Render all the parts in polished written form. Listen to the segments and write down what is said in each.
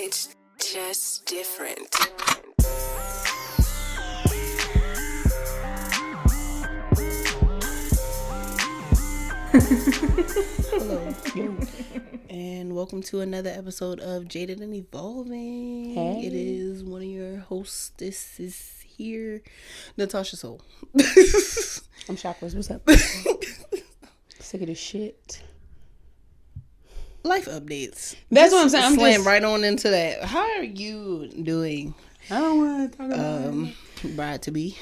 It's just different. Hello. And welcome to another episode of Jaded and Evolving. Hey. It is one of your hostesses here, Natasha Soul. I'm Chakras. What's up? Sick of this shit. Life updates. That's what I'm saying. I'm Slam just right on into that. How are you doing? I don't want to talk about it. Bride to be.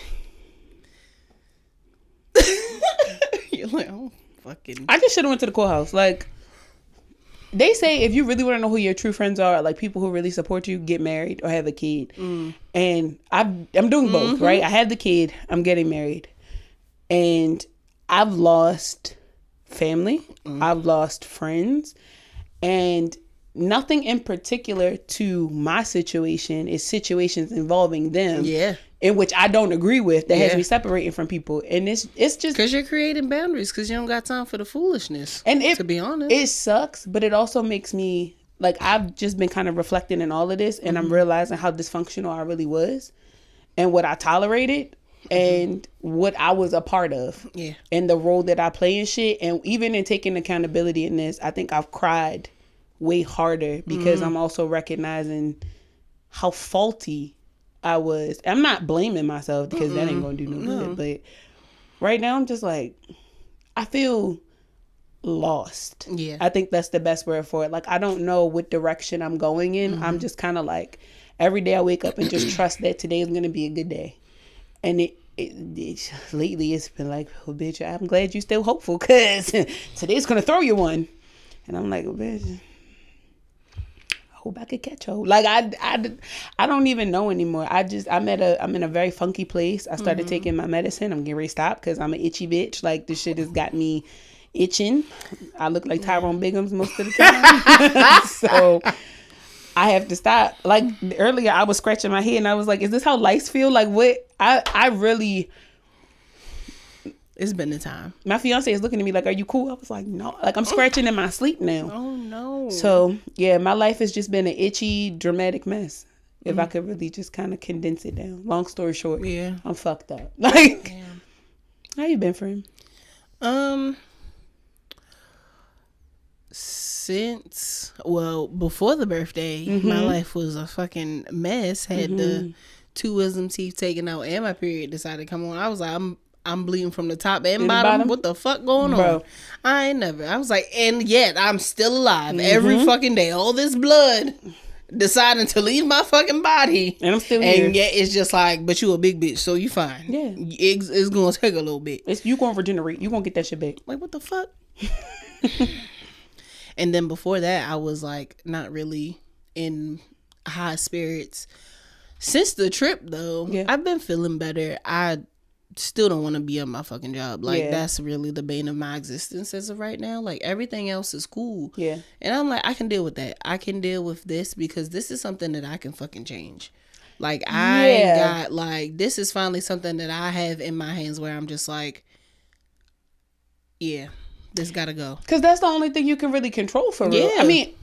You're like, oh, fucking. I just should have went to the courthouse. Like, they say if you really want to know who your true friends are, like people who really support you, get married or have a kid. And I'm doing both, right? I have the kid. I'm getting married. And I've lost family. I've lost friends. And nothing in particular to my situation is situations involving them. Yeah. In which I don't agree with that has Yeah. me separating from people. And it's just Because you're creating boundaries because you don't got time for the foolishness. and to be honest. it sucks, but it also makes me like I've just been kind of reflecting in all of this and I'm realizing how dysfunctional I really was and what I tolerated and what I was a part of. Yeah. And the role that I play in shit. And even in taking accountability in this, I think I've cried way harder because I'm also recognizing how faulty I was. I'm not blaming myself because that ain't gonna do no good. But right now I'm just like, I feel lost. Yeah. I think that's the best word for it. Like, I don't know what direction I'm going in. I'm just kind of like, every day I wake up and just trust that today is going to be a good day. And it lately it's been like, oh, bitch, I'm glad you still hopeful because today's going to throw you one. And I'm like, oh, bitch, I hope I could catch her. Like, I don't even know anymore. I'm in a very funky place. I started taking my medicine. I'm getting ready to stop because I'm an itchy bitch. Like, this shit has got me itching. I look like Tyrone Biggums most of the time. So I have to stop. Like, earlier I was scratching my head and I was like, is this how lice feel? Like, what? I really... It's been the time. My fiance is looking at me like, are you cool? I was like, no. Like, I'm scratching in my sleep now. Oh, no. So, yeah, my life has just been an itchy, dramatic mess. If I could really just kind of condense it down. Long story short, Yeah. I'm fucked up. Like, how you been, friend? Since, well, before the birthday, my life was a fucking mess. Had the 2 wisdom teeth taken out and my period decided to come on. I was like, I'm bleeding from the top and bottom. What the fuck going on? Bro. I was like, and yet I'm still alive every fucking day. All this blood deciding to leave my fucking body. And I'm still here. And yet it's just like, but you a big bitch, so you fine. Yeah. It's going to take a little bit. You going to regenerate. You going to get that shit back. Like, what the fuck? And then before that, I was like not really in high spirits. Since the trip, though, Yeah. I've been feeling better. I still don't want to be on my fucking job. Like, Yeah. that's really the bane of my existence as of right now. Like, everything else is cool. Yeah. And I'm like, I can deal with that. I can deal with this because this is something that I can fucking change. Like, this is finally something that I have in my hands where I'm just like, yeah, this gotta go. Because that's the only thing you can really control for real. Yeah. I mean,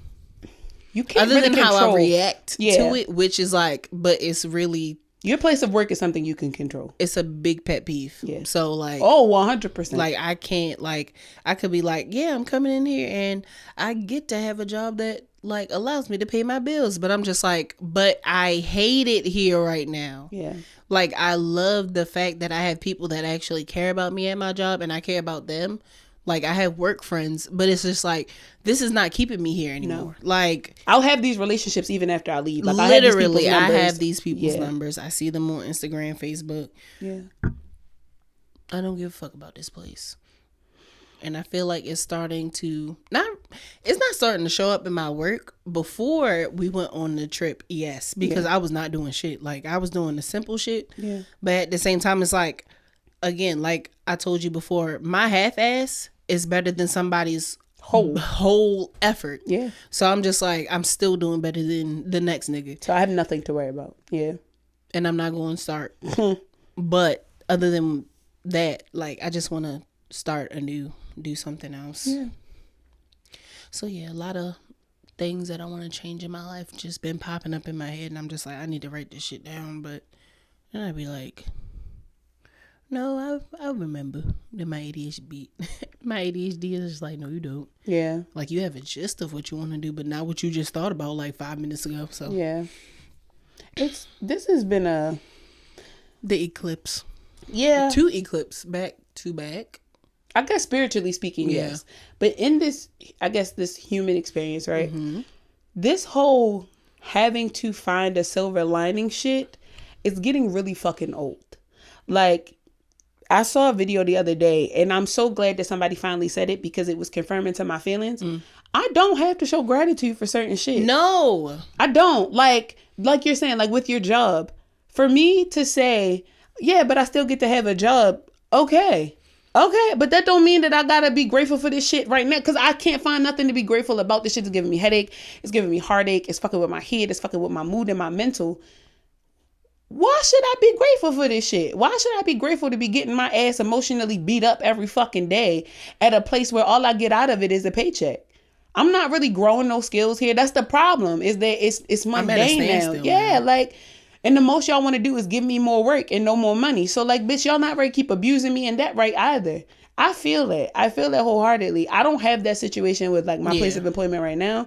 you can't Other really than control. how I react Yeah. to it, which is like, but it's really, Your place of work is something you can control. it's a big pet peeve. Yeah. So like, Oh, 100%. like I can't, like, I could be like, yeah, I'm coming in here and I get to have a job that like allows me to pay my bills, but I'm just like, but I hate it here right now. Yeah. Like, I love the fact that I have people that actually care about me at my job and I care about them. Like, I have work friends, but it's just like, this is not keeping me here anymore. Like, I'll have these relationships even after I leave. Like, literally, I I have these people's Yeah. numbers. I see them on Instagram, Facebook. Yeah. I don't give a fuck about this place. And I feel like it's starting to, it's not starting to show up in my work. Before we went on the trip, yes, because I was not doing shit. Like, I was doing the simple shit. Yeah. But at the same time, it's like, again, like I told you before, my half-ass is better than somebody's whole effort. Yeah. So I'm just like, I'm still doing better than the next nigga. So I have nothing to worry about. Yeah. And I'm not going to start. But other than that, like, I just want to start anew, do something else. Yeah. So yeah, a lot of things that I want to change in my life just been popping up in my head, and I'm just like, I need to write this shit down. But then I'd be like, no, I remember that my ADHD is just like, no, you don't. Yeah. Like, you have a gist of what you want to do, but not what you just thought about like 5 minutes ago. So Yeah. This has been the eclipse. Yeah. 2 eclipse back to back. I guess spiritually speaking, Yeah. yes. But in this, I guess this human experience, right? Mm-hmm. This whole having to find a silver lining shit is getting really fucking old. Like, I saw a video the other day, and I'm so glad that somebody finally said it because it was confirming to my feelings. I don't have to show gratitude for certain shit. No. I don't. Like you're saying, like with your job. For me to say, yeah, but I still get to have a job. Okay, but that don't mean that I gotta be grateful for this shit right now, because I can't find nothing to be grateful about. This shit is giving me headache. It's giving me heartache. It's fucking with my head. It's fucking with my mood and my mental. Why should I be grateful for this shit? Why should I be grateful to be getting my ass emotionally beat up every fucking day at a place where all I get out of it is a paycheck? I'm not really growing no skills here. That's the problem, is that it's mundane now. Yeah, like, and the most y'all want to do is give me more work and no more money. So like, bitch, y'all not ready to keep abusing me in that right either. I feel that wholeheartedly. I don't have that situation with like my place of employment right now,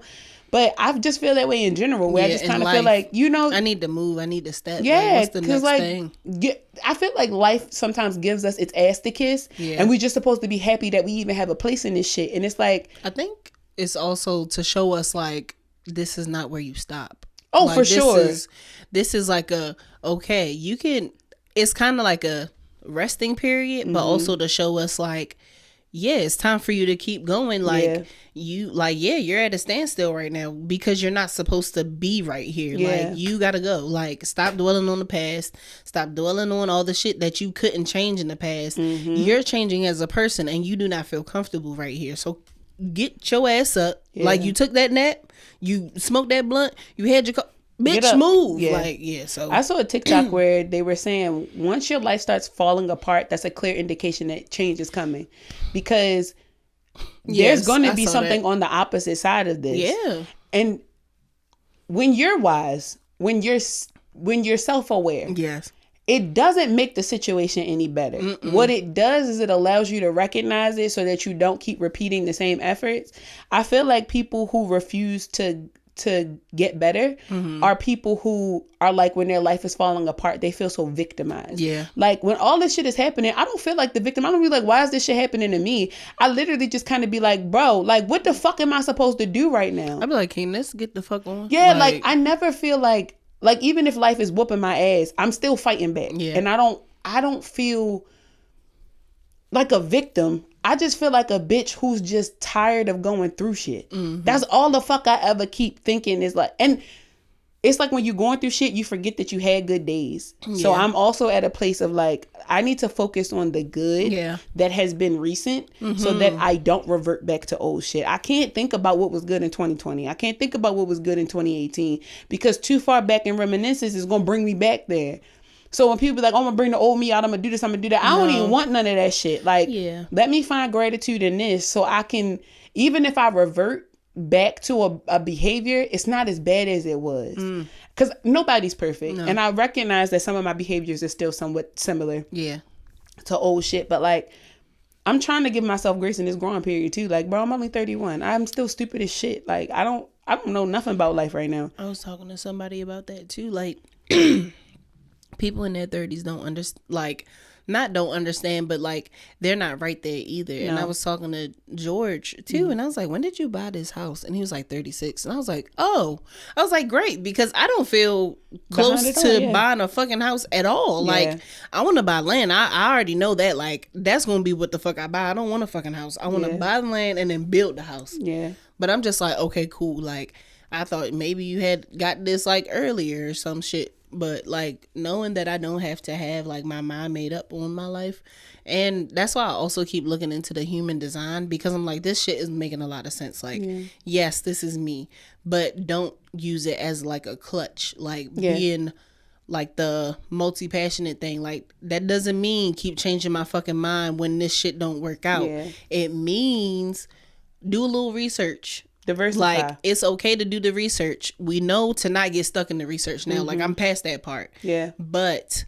but I just feel that way in general, where I just kind of feel like, you know, I need to move. I need to step. Yeah, like, what's the next like, thing? I feel like life sometimes gives us its ass to kiss, and we just supposed to be happy that we even have a place in this shit. And it's like, I think it's also to show us like, this is not where you stop. Oh, like, for sure. This is like okay, you can, it's kind of like a resting period, but also to show us like, yeah, it's time for you to keep going. Like, you're at a standstill right now because you're not supposed to be right here. Yeah. Like, you gotta go. Like, stop dwelling on the past. Stop dwelling on all the shit that you couldn't change in the past. You're changing as a person, and you do not feel comfortable right here. So get your ass up. Like, you took that nap, you smoked that blunt, you had your bitch, move. So I saw a TikTok where they were saying, once your life starts falling apart, that's a clear indication that change is coming, because there's going to be something on the opposite side of this. Yeah. And when you're wise, when you're self-aware, yes, it doesn't make the situation any better. What it does is it allows you to recognize it so that you don't keep repeating the same efforts. I feel like people who refuse to get better are people who are like, when their life is falling apart, they feel so victimized. Yeah. Like, when all this shit is happening, I don't feel like the victim. I don't be like, why is this shit happening to me? I literally just kind of be like, bro, like, what the fuck am I supposed to do right now? I'd be like, King, let's get the fuck on. Yeah, like I never feel like even if life is whooping my ass, I'm still fighting back. Yeah. And I don't feel like a victim. I just feel like a bitch who's just tired of going through shit. That's all the fuck I ever keep thinking is like, and it's like when you're going through shit, you forget that you had good days. Yeah. So I'm also at a place of like, I need to focus on the good that has been recent so that I don't revert back to old shit. I can't think about what was good in 2020. I can't think about what was good in 2018 because too far back in reminiscence is going to bring me back there. So when people be like, oh, I'm going to bring the old me out, I'm going to do this, I'm going to do that. I don't even want none of that shit. Like, let me find gratitude in this so I can, even if I revert back to a behavior, it's not as bad as it was. Because nobody's perfect. No. And I recognize that some of my behaviors are still somewhat similar to old shit. But like, I'm trying to give myself grace in this growing period too. Like, bro, I'm only 31. I'm still stupid as shit. Like, I don't know nothing about life right now. I was talking to somebody about that too. Like, people in their 30s don't understand, but like, they're not right there either. No. And I was talking to George too, and I was like, when did you buy this house? And he was like 36. And I was like, oh, I was like, great, because I don't feel close to buying a fucking house at all. Like, I want to buy land. I already know that. Like, that's going to be what the fuck I buy. I don't want a fucking house. I want to buy the land and then build the house. Yeah. But I'm just like, okay, cool. Like, I thought maybe you had got this like earlier or some shit. But like, knowing that I don't have to have like my mind made up on my life, and that's why I also keep looking into the human design, because I'm like, this shit is making a lot of sense. Like, yes, this is me, but don't use it as like a clutch, like being like the multi-passionate thing. Like, that doesn't mean keep changing my fucking mind when this shit don't work out. It means do a little research. Diversify. Like, it's okay to do the research. We know to not get stuck in the research now. Like, I'm past that part. Yeah. But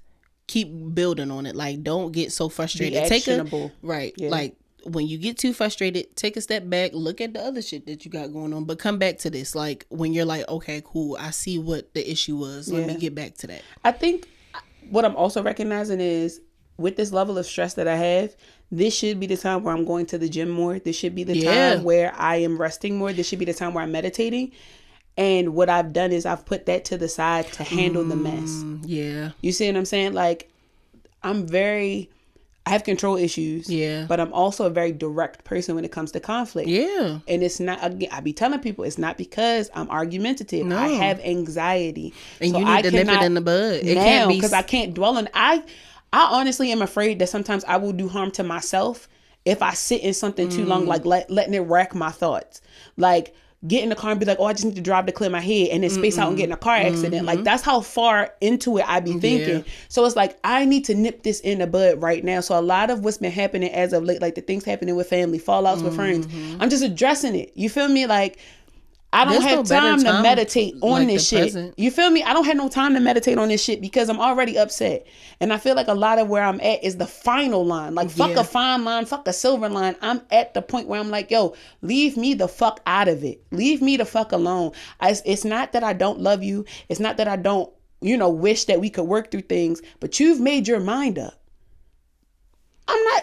keep building on it. Like, don't get so frustrated. Be actionable. Right. Yeah. Like, when you get too frustrated, take a step back, look at the other shit that you got going on, but come back to this. Like, when you're like, okay, cool, I see what the issue was. Let me get back to that. I think what I'm also recognizing is with this level of stress that I have, this should be the time where I'm going to the gym more. This should be the time where I am resting more. This should be the time where I'm meditating. And what I've done is I've put that to the side to handle the mess. Yeah. You see what I'm saying? Like, I have control issues. Yeah. But I'm also a very direct person when it comes to conflict. Yeah. And it's not, again, I be telling people, it's not because I'm argumentative. No. I have anxiety. And so you need to nip it in the bud. It can't be, because I can't dwell on. I honestly am afraid that sometimes I will do harm to myself if I sit in something too long, like letting it rack my thoughts. Like, get in the car and be like, oh, I just need to drive to clear my head, and then space out and get in a car accident. Like, that's how far into it I be thinking. Yeah. So it's like, I need to nip this in the bud right now. So a lot of what's been happening as of late, like the things happening with family, fallouts with friends, I'm just addressing it. You feel me? Like, I don't have time to meditate on this shit. Present. You feel me? I don't have no time to meditate on this shit because I'm already upset. And I feel like a lot of where I'm at is the final line. Like, fuck a fine line, fuck a silver line. I'm at the point where I'm like, yo, leave me the fuck out of it. Leave me the fuck alone. It's not that I don't love you. It's not that I don't, wish that we could work through things. But you've made your mind up. I'm not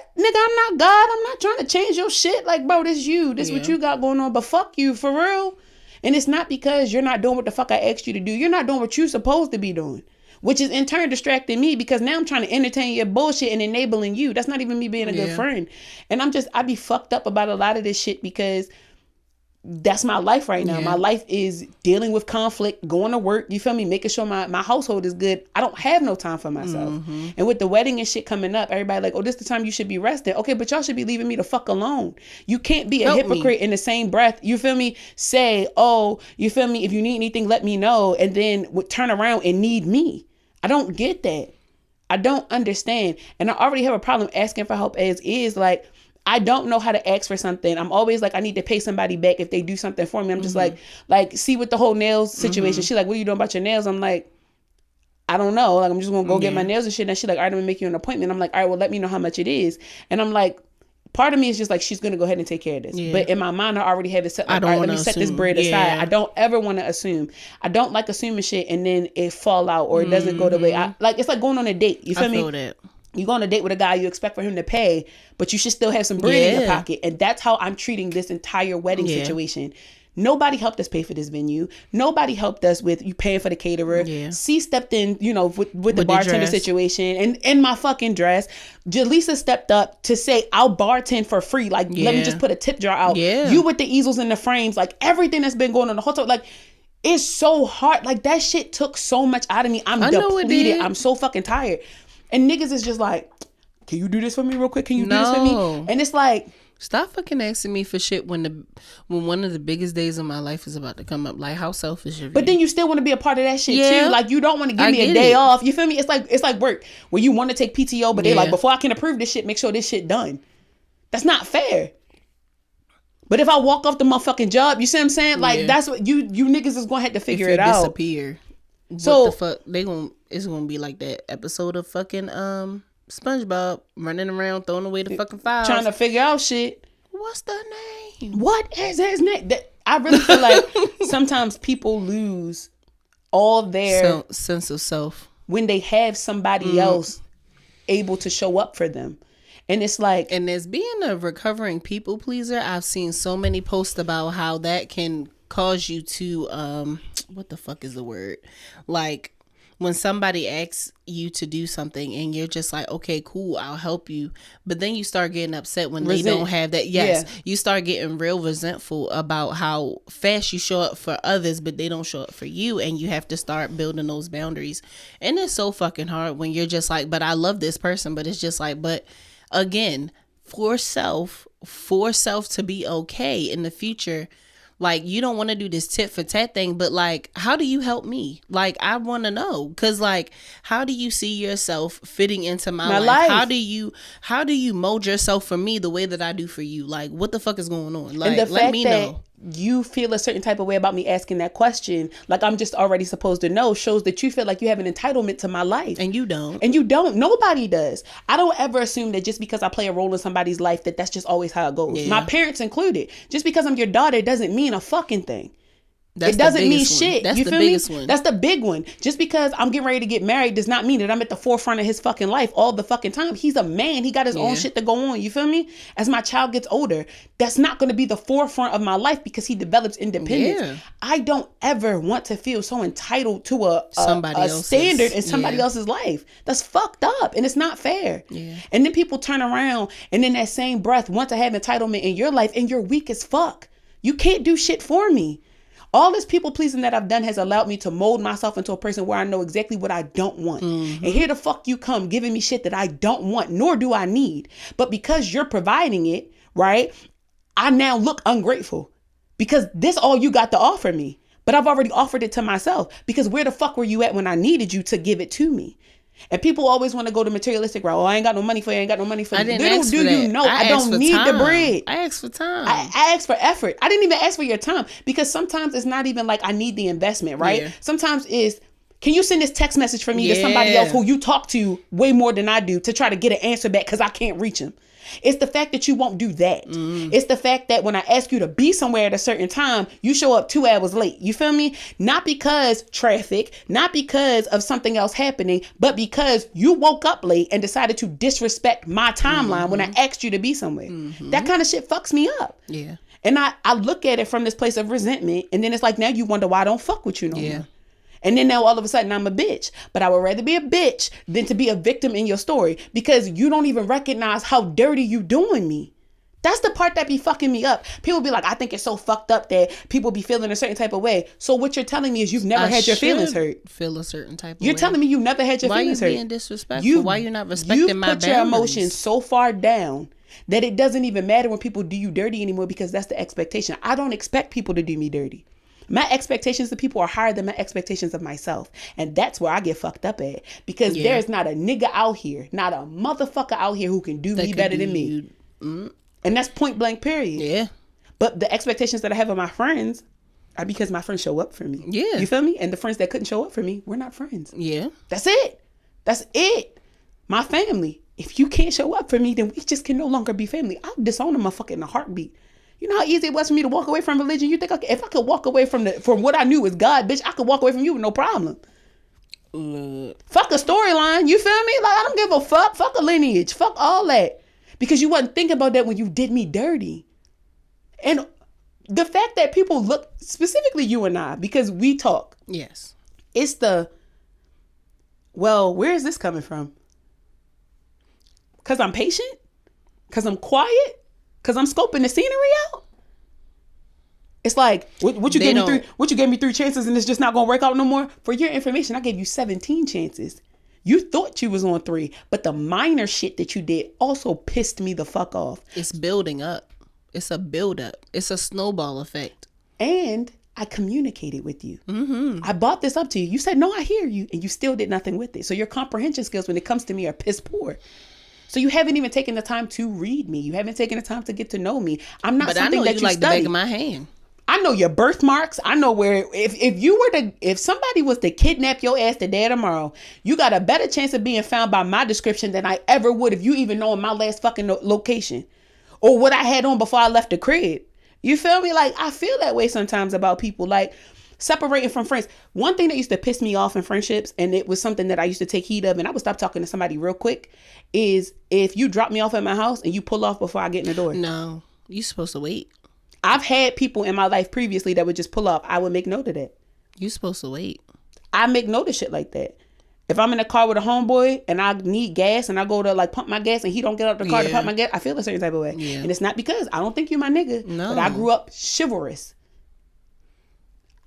God. I'm not trying to change your shit. Like, bro, this you. This what you got going on. But fuck you, for real. And it's not because you're not doing what the fuck I asked you to do. You're not doing what you're supposed to be doing, which is in turn distracting me because now I'm trying to entertain your bullshit and enabling you. That's not even me being a good friend. And I be fucked up about a lot of this shit because that's my life right now. My life is dealing with conflict, going to work, you feel me, making sure my household is good. I don't have no time for myself. And with the wedding and shit coming up, everybody like, oh, this is the time you should be resting. Okay, but y'all should be leaving me the fuck alone. You can't be a hypocrite in the same breath. You feel me? Say, oh, you feel me? If you need anything, let me know. And then turn around and need me. I don't get that. I don't understand. And I already have a problem asking for help as is. Like, I don't know how to ask for something. I'm always like, I need to pay somebody back if they do something for me. I'm just like, see with the whole nails situation. She's like, what are you doing about your nails? I'm like, I don't know. Like, I'm just going to go get my nails and shit. And she's like, all right, I'm going to make you an appointment. I'm like, all right, well, let me know how much it is. And I'm like, part of me is just like, she's going to go ahead and take care of this. But in my mind, I already have it set. Like, all right, let me set this bread aside. I don't ever want to assume. I don't like assuming shit and then it fall out or it doesn't go the way it's like going on a date. You feel me? feel that. You go on a date with a guy, you expect for him to pay, but you should still have some bread in your pocket. And that's how I'm treating this entire wedding situation. Nobody helped us pay for this venue. Nobody helped us with you paying for the caterer. C stepped in, with the bartender situation and in my fucking dress. Jaleesa stepped up to say, I'll bartend for free. Like, let me just put a tip jar out. You with the easels and the frames, like everything that's been going on the whole time. Like, it's so hard. Like, that shit took so much out of me. I'm depleted. I'm so fucking tired. And niggas is just like, can you do this for me real quick? Can you do this for me? And it's like, stop fucking asking me for shit when one of the biggest days of my life is about to come up. Like, how selfish of you. But then you still want to be a part of that shit too. Like, you don't want to give me a day off. You feel me? It's like work where you want to take PTO, but they're like, before I can approve this shit, make sure this shit done. That's not fair. But if I walk off the motherfucking job, you see what I'm saying? Like, that's what you niggas is gonna have to figure it out. Disappear. So what the fuck it's gonna be like that episode of fucking SpongeBob running around throwing away the fucking files, trying to figure out shit. What's the name? What is his name? I really feel like sometimes people lose all their sense of self when they have somebody else able to show up for them. And it's like, and as being a recovering people pleaser, I've seen so many posts about how that can cause you to what the fuck is the word? Like, when somebody asks you to do something and you're just like, okay, cool, I'll help you. But then you start getting upset when they don't have that. You start getting real resentful about how fast you show up for others, but they don't show up for you. And you have to start building those boundaries. And it's so fucking hard when you're just like, but I love this person. But it's just like, but again, for self to be okay in the future. Like, you don't want to do this tit for tat thing, but like, how do you help me? Like, I want to know, because like, how do you see yourself fitting into my life? How do you mold yourself for me the way that I do for you? Like, what the fuck is going on? Like, and the let fact me that know. you feel a certain type of way about me asking that question, like I'm just already supposed to know, shows that you feel like you have an entitlement to my life. And you don't. And you don't. Nobody does. I don't ever assume that just because I play a role in somebody's life that that's just always how it goes. Yeah. My parents included. Just because I'm your daughter doesn't mean a fucking thing. That's it doesn't the mean biggest one. shit. That's You the feel biggest me? one. That's the big one. Just because I'm getting ready to get married does not mean that I'm at the forefront of his fucking life all the fucking time. He's a man. He got his own shit to go on. You feel me? As my child gets older, that's not going to be the forefront of my life because he develops independence. Yeah. I don't ever want to feel so entitled to a else's. standard in somebody Yeah. else's life. That's fucked up and it's not fair. Yeah. And then people turn around and in that same breath want to have entitlement in your life and you're weak as fuck. You can't do shit for me. All this people pleasing that I've done has allowed me to mold myself into a person where I know exactly what I don't want. And here the fuck you come giving me shit that I don't want, nor do I need. But because you're providing it, right, I now look ungrateful because this all you got to offer me. But I've already offered it to myself because where the fuck were you at when I needed you to give it to me? And people always want to go the materialistic route. Oh, I ain't got no money for you. I ain't got no money for you. I didn't Little ask do for that. you know, I asked don't for need time. the bread. I asked for time. I asked for effort. I didn't even ask for your time because sometimes it's not even like I need the investment, right? Yeah. Sometimes it's, can you send this text message for me to somebody Yeah. else who you talk to way more than I do to try to get an answer back because I can't reach him? It's the fact that you won't do that. It's the fact that when I ask you to be somewhere at a certain time, you show up 2 hours late. You feel me? Not because traffic, not because of something else happening, but because you woke up late and decided to disrespect my timeline when I asked you to be somewhere. That kind of shit fucks me up. Yeah. And I look at it from this place of resentment. And then it's like, now you wonder why I don't fuck with you no more. And then now all of a sudden I'm a bitch. But I would rather be a bitch than to be a victim in your story because you don't even recognize how dirty you doing me. That's the part that be fucking me up. People be like, I think it's so fucked up that people be feeling a certain type of way. So what you're telling me is you've never had your feelings hurt. Feel a certain type of You're way. telling me you never had your feelings hurt. Why you being disrespectful? Why you not respecting my boundaries? You put your emotions so far down that it doesn't even matter when people do you dirty anymore because that's the expectation. I don't expect people to do me dirty. My expectations of people are higher than my expectations of myself. And that's where I get fucked up at. Because there's not a nigga out here, not a motherfucker out here who can do me better than me. And that's point blank, period. Yeah. But the expectations that I have of my friends are because my friends show up for me. Yeah. You feel me? And the friends that couldn't show up for me, we're not friends. Yeah. That's it. That's it. My family. If you can't show up for me, then we just can no longer be family. I'll disown a motherfucker in a heartbeat. You know how easy it was for me to walk away from religion? You think if I could walk away from what I knew was God, bitch, I could walk away from you with no problem. Fuck a storyline. You feel me? Like, I don't give a fuck. Fuck a lineage. Fuck all that. Because you wasn't thinking about that when you did me dirty. And the fact that people look, specifically you and I, because we talk. Yes. It's well, where is this coming from? Because I'm patient? Because I'm quiet? Because I'm scoping the scenery out? It's like, what you gave me what you gave me 3 chances and it's just not going to work out no more? For your information, I gave you 17 chances. You thought you was on 3, but the minor shit that you did also pissed me the fuck off. It's building up. It's a build up. It's a snowball effect. And I communicated with you. I brought this up to you. You said, no, I hear you. And you still did nothing with it. So your comprehension skills when it comes to me are piss poor. So you haven't even taken the time to read me. You haven't taken the time to get to know me. I'm not something that you like study. the back of my hand. I know your birthmarks. I know where, if somebody was to kidnap your ass today or tomorrow, you got a better chance of being found by my description than I ever would if you even know my last fucking location or what I had on before I left the crib. You feel me? Like, I feel that way sometimes about people. Like, separating from friends. One thing that used to piss me off in friendships, and it was something that I used to take heed of, and I would stop talking to somebody real quick, is if you drop me off at my house and you pull off before I get in the door. No, you're supposed to wait. I've had people in my life previously that would just pull off. I would make note of that. You're supposed to wait. I make note of shit like that. If I'm in a car with a homeboy and I need gas and I go to like pump my gas and he don't get out the car to pump my gas, I feel a certain type of way. And it's not because I don't think you're my nigga, but I grew up chivalrous.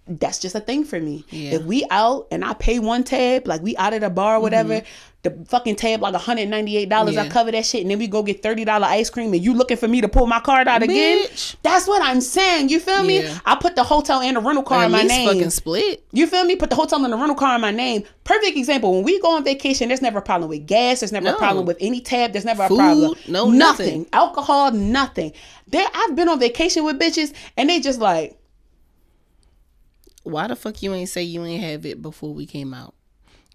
that's just a thing for me. Yeah. If we out and I pay one tab, like we out at a bar or whatever, the fucking tab like $198, Yeah. I cover that shit, and then we go get $30 ice cream, and you looking for me to pull my card out again? Bitch. That's what I'm saying. You feel me? Yeah. I put the hotel and the rental car At in my least name. fucking split. You feel me? Put the hotel and the rental car in my name. Perfect example. When we go on vacation, there's never a problem with gas. There's never a No. problem with any tab. There's never a Food, problem. no, nothing. nothing. Alcohol, nothing. I've been on vacation with bitches, and they just like, Why the fuck you ain't say you ain't have it before we came out?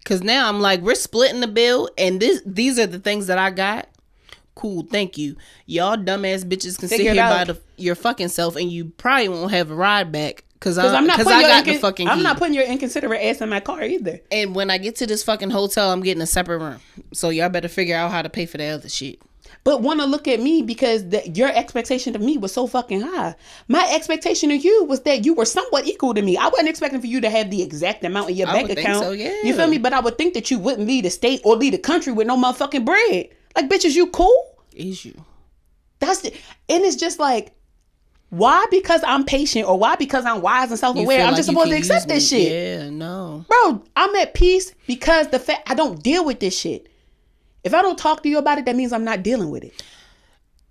Cause now I'm like, we're splitting the bill, and these are the things that I got. Cool, thank you. Y'all dumbass bitches can Figure sit it here out. by your fucking self, and you probably won't have a ride back. Cause I'm not I putting got the fucking I'm key. not putting your inconsiderate ass in my car either. And when I get to this fucking hotel, I'm getting a separate room. So y'all better figure out how to pay for the other shit. But want to look at me because your expectation of me was so fucking high. My expectation of you was that you were somewhat equal to me. I wasn't expecting for you to have the exact amount in your I bank would think account. so, yeah. You feel me? But I would think that you wouldn't leave the state or leave the country with no motherfucking bread. Like, bitch, is you cool? Is you? And it's just like, why? Because I'm patient, or why? Because I'm wise and You self-aware. feel I'm like just you supposed to can accept use this me. shit. Yeah, no. Bro, I'm at peace because the fact I don't deal with this shit. If I don't talk to you about it, that means I'm not dealing with it.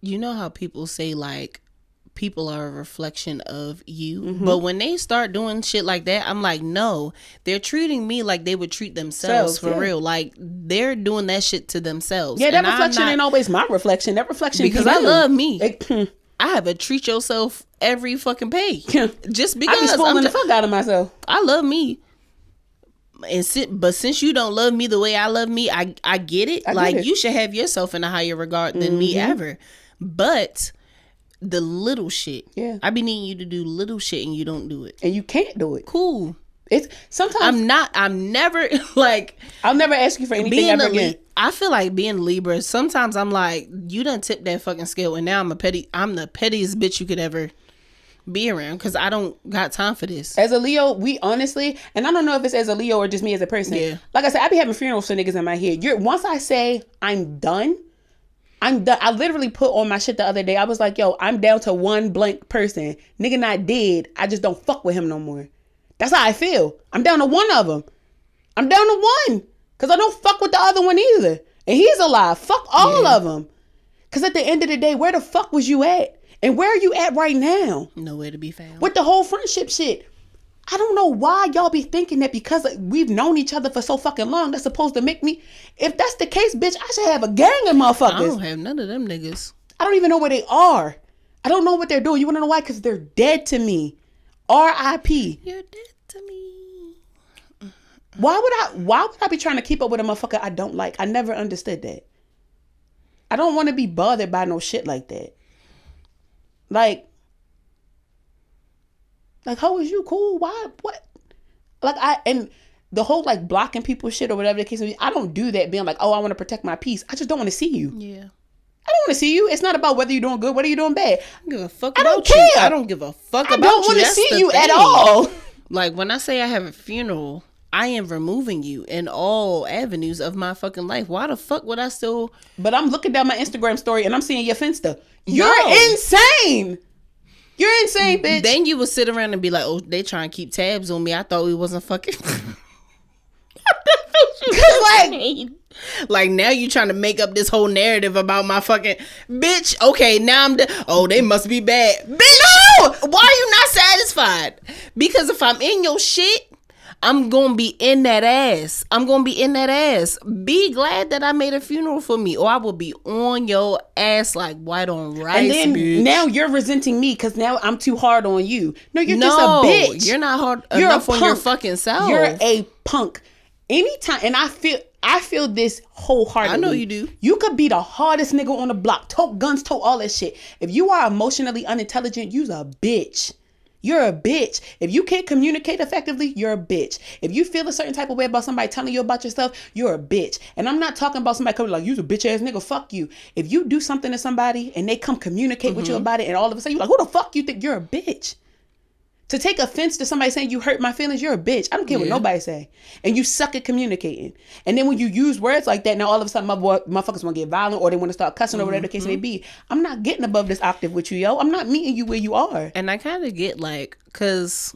You know how people say like people are a reflection of you, Mm-hmm. but when they start doing shit like that, I'm like, no, they're treating me like they would treat themselves for yeah. real. Like they're doing that shit to themselves. Yeah, that And I'm reflection not- ain't always my reflection. That reflection because be I them. love me. It- I have a treat yourself every fucking pay. Just I because be spoiling the fuck out of myself. I love me. But since you don't love me the way I love me, I get it. I get Like it. you should have yourself in a higher regard than me ever. But the little shit, Yeah. I be needing you to do little shit and you don't do it. And you can't do it. Cool. It's sometimes I'm never like I'll never ask you for anything being ever a again. I feel like being Libra. Sometimes I'm like, you done tipped that fucking scale, and now I'm the pettiest bitch you could ever be around because I don't got time for this. As a Leo, we honestly, and I don't know if it's as a Leo or just me as a person. Yeah. Like I said, I be having funerals for niggas in my head. Once I say I'm done, I'm done. I literally put on my shit the other day. I was like, yo, I'm down to one blank person. Nigga not dead. I just don't fuck with him no more. That's how I feel. I'm down to one of them. I'm down to one. Because I don't fuck with the other one either. And he's alive. Fuck all of them. Because at the end of the day, where the fuck was you at? And where are you at right now? Nowhere to be found. With the whole friendship shit. I don't know why y'all be thinking that because we've known each other for so fucking long, that's supposed to make me. If that's the case, bitch, I should have a gang of I motherfuckers. don't have none of them niggas. I don't even know where they are. I don't know what they're doing. You want to know why? Because they're dead to me. R.I.P. You're dead to me. Why would I be trying to keep up with a motherfucker I don't like? I never understood that. I don't want to be bothered by no shit like that. Like, how is you cool? Why? What? And the whole like blocking people shit or whatever the case may be, I don't do that being like, oh, I want to protect my peace. I just don't want to see you. Yeah. I don't want to see you. It's not about whether you're doing good, whether you're doing bad. I don't give a fuck I about don't you. care. I don't give a fuck I about don't you. want to That's see the you at thing. all. Like when I say I have a funeral, I am removing you in all avenues of my fucking life. Why the fuck would I still? But I'm looking down my Instagram story and I'm seeing your Finsta. You're No. insane. You're insane, bitch. Then you would sit around and be like, "Oh, they trying to keep tabs on me. I thought we wasn't fucking." Like now you trying to make up this whole narrative about my fucking bitch. Okay, now oh, they must be bad. Bitch, no! Why are you not satisfied? Because if I'm in your shit, I'm gonna be in that ass. I'm gonna be in that ass. Be glad that I made a funeral for me, or I will be on your ass like white on rice. And then bitch. now you're resenting me because now I'm too hard on you. No, you're no, just a bitch. You're not hard You're enough a on your punk. fucking self. You're a punk. Anytime, and I feel this wholeheartedly. I know you do. You could be the hardest nigga on the block, tote guns, tote all that shit. If you are emotionally unintelligent, you's a bitch. You're a bitch. If you can't communicate effectively, you're a bitch. If you feel a certain type of way about somebody telling you about yourself, you're a bitch. And I'm not talking about somebody coming like, you's a bitch ass nigga, fuck you. If you do something to somebody and they come communicate with you about it and all of a sudden you're like, who the fuck you think? You're a bitch. To take offense to somebody saying you hurt my feelings, you're a bitch. I don't care what nobody say. And you suck at communicating. And then when you use words like that, now all of a sudden motherfuckers want to get violent or they want to start cussing or whatever the case may be. I'm not getting above this octave with you, yo. I'm not meeting you where you are. And I kind of get like, cause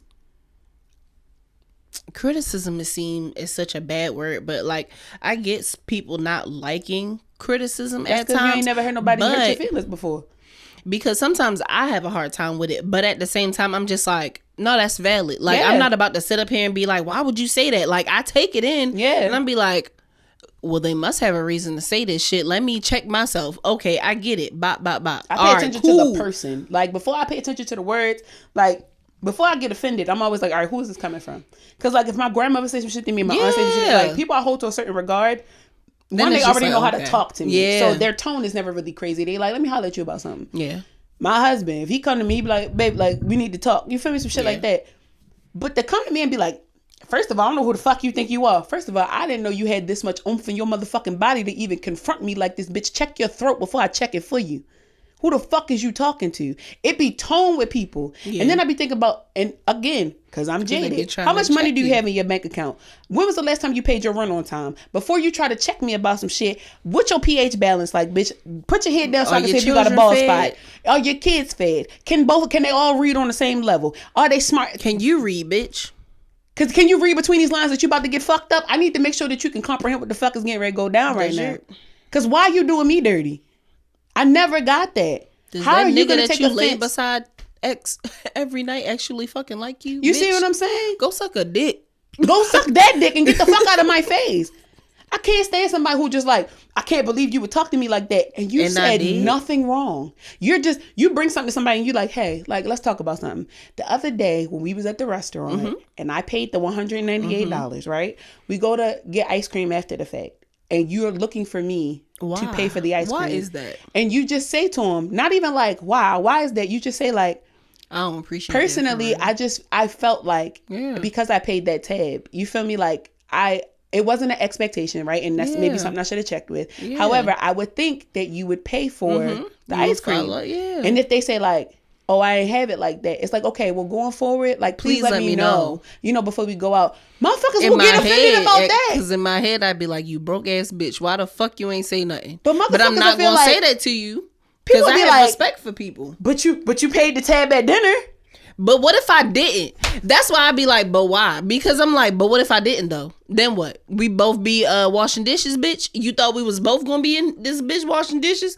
criticism is such a bad word, but like I get people not liking criticism That's at 'cause times. you ain't never heard nobody hurt your but- feelings before. Because sometimes I have a hard time with it, but at the same time, I'm just like, no, that's valid. Like, Yeah. I'm not about to sit up here and be like, why would you say that? Like, I take it in, Yeah. and I'm be like, well, they must have a reason to say this shit. Let me check myself. Okay, I get it. Bop, bop, bop. I pay All right, attention cool. to the person. Like, before I pay attention to the words, like, before I get offended, I'm always like, all right, who is this coming from? Because, like, if my grandmother says some shit to me, my aunt says some shit, Yeah. like, people I hold to a certain regard, Then one, they it's just already like, know how to okay. talk to me. Yeah. So their tone is never really crazy. They like, let me holler at you about something. Yeah. My husband, if he come to me, he be like, babe, like, we need to talk. You feel me? Some shit Yeah. like that. But to come to me and be like, first of all, I don't know who the fuck you think you are. First of all, I didn't know you had this much oomph in your motherfucking body to even confront me like this, bitch. Check your throat before I check it for you. Who the fuck is you talking to? It be tone with people. Yeah. And then I be thinking about, and again, because I'm they be jaded. trying How to much money check do you you. have in your bank account? When was the last time you paid your rent on time? Before you try to check me about some shit, what's your pH balance like, bitch? Put your head down so I Are can your see if you got a children bald fed? spot. Are your kids fed? Can they all read on the same level? Are they smart? Can you read, bitch? Cause can you read between these lines that you about to get fucked up? I need to make sure that you can comprehend what the fuck is getting ready to go down right Does now. your- Cause why you doing me dirty? I never got that. Does How that are you nigga gonna that take you lay offense? beside X every night actually fucking like you? You see bitch? what I'm saying? Go suck a dick. Go suck that dick and get the fuck out of my face. I can't stand somebody who just like, I can't believe you would talk to me like that. And you And I said did. nothing wrong. You bring something to somebody and you like, hey, like, let's talk about something. The other day when we was at the restaurant Mm-hmm. and I paid the $198, right? We go to get ice cream after the fact. And you're looking for me to Why? pay for the ice cream. Why is that? And you just say to him, not even like, wow, why is that? You just say like, I don't appreciate that for personally, real. I felt like Yeah. because I paid that tab, you feel me? Like it wasn't an expectation, right? And that's maybe Yeah. something I should have checked with. Yeah. However, I would think that you would pay for the You ice would cream. follow, yeah. And if they say like, oh, I ain't have it like that, it's like, okay, well, going forward, like, please let me know. You know, before we go out. Motherfuckers will get offended about that. Because in my head, I'd be like, you broke ass bitch. Why the fuck you ain't say nothing? But I'm motherfuckers, I not feel going to say like that to you. Because people I be have like- respect for people. But you paid the tab at dinner. But what if I didn't? That's why I'd be like, but why? Because I'm like, but what if I didn't though? Then what? We both be washing dishes, bitch? You thought we was both going to be in this bitch washing dishes?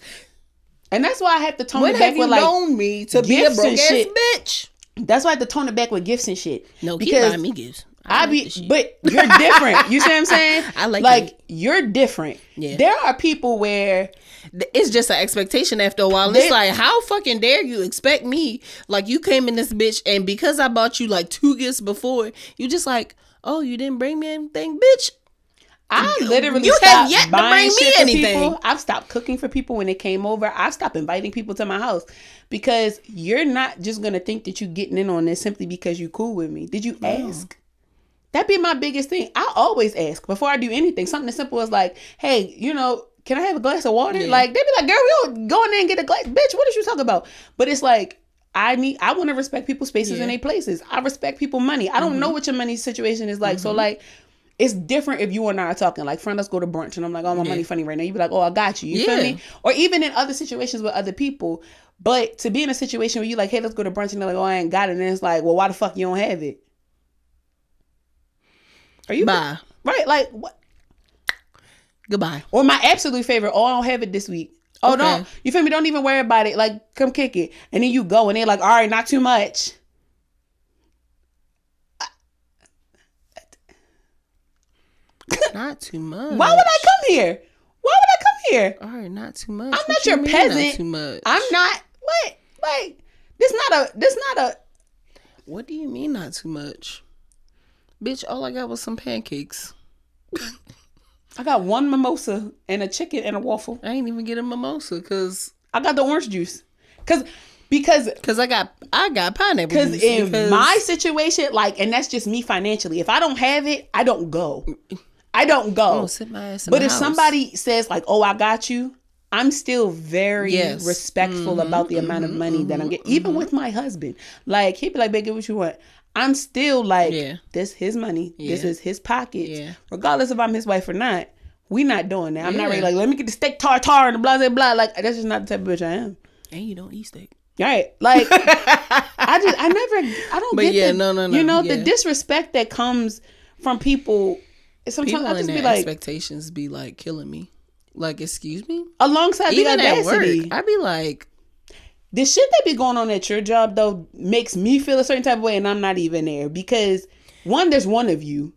And that's why I have to tone When it back have you with like known me to be a gifts broke and ass shit. bitch? That's why I have to tone it back with gifts and shit. No, keep because buying me gifts. I like be, this shit. but you're different. You see what I'm saying? I like you're different. Yeah. There are people where It's just an expectation after a while. And it's like, how fucking dare you expect me? Like, you came in this bitch, and because I bought you like 2 gifts before, you just like, oh, you didn't bring me anything, bitch. I literally you have stopped yet to buying bring me shit for anything. people. I've stopped cooking for people when they came over. I've stopped inviting people to my house because you're not just gonna think that you're getting in on this simply because you cool with me. Did you ask? That'd be my biggest thing. I always ask before I do anything. Something as simple as like, hey, you know, can I have a glass of water? Yeah. Like, they'd be like, girl, we don't go in there and get a glass. Bitch, what is you talking about? But it's like, I want to respect people's spaces and their places. I respect people's money. I don't know what your money situation is like. So like, it's different if you and I are talking like, friend, let's go to brunch. And I'm like, oh, my money funny right now. You be like, oh, I got you. You feel me? Or even in other situations with other people. But to be in a situation where you like, hey, let's go to brunch. And they're like, oh, I ain't got it. And it's like, well, why the fuck you don't have it? Are you Bye. right? Like what? Goodbye. Or my absolute favorite. Oh, I don't have it this week. Oh, Okay. no, you feel me? Don't even worry about it. Like, come kick it. And then you go and they're like, all right, not too much. Not too much. Why would I come here? Why would I come here? All right, not too much. I'm What not you your mean, peasant. Not too much. I'm not. What? Like, this not a. What do you mean not too much? Bitch, all I got was some pancakes. I got one mimosa and a chicken and a waffle. I ain't even get a mimosa because I got the orange juice. Because I got pineapple Because juice. in my situation, like, and that's just me financially. If I don't have it, I don't go. I don't go. Oh, sit my ass in But the if house. somebody says like, "Oh, I got you," I'm still very Yes. respectful about the amount of money that I'm getting. Even with my husband, like he'd be like, "Babe, get what you want." I'm still like, Yeah. "This his money. This Yeah. is his pockets. Yeah. Regardless if I'm his wife or not." We not doing that. I'm not Yeah. ready. Like, let me get the steak tartare and the blah blah blah. Like, that's just not the type of bitch I am. and you don't eat steak. Right. Like I don't But get yeah, the, no. You know, the yeah. disrespect that comes from people. Sometimes People I in just their be like, expectations be like killing me. Like, excuse me? alongside Even the at work, audacity. I be like, The shit that be going on at your job though makes me feel a certain type of way, and I'm not even there because one, there's one of you,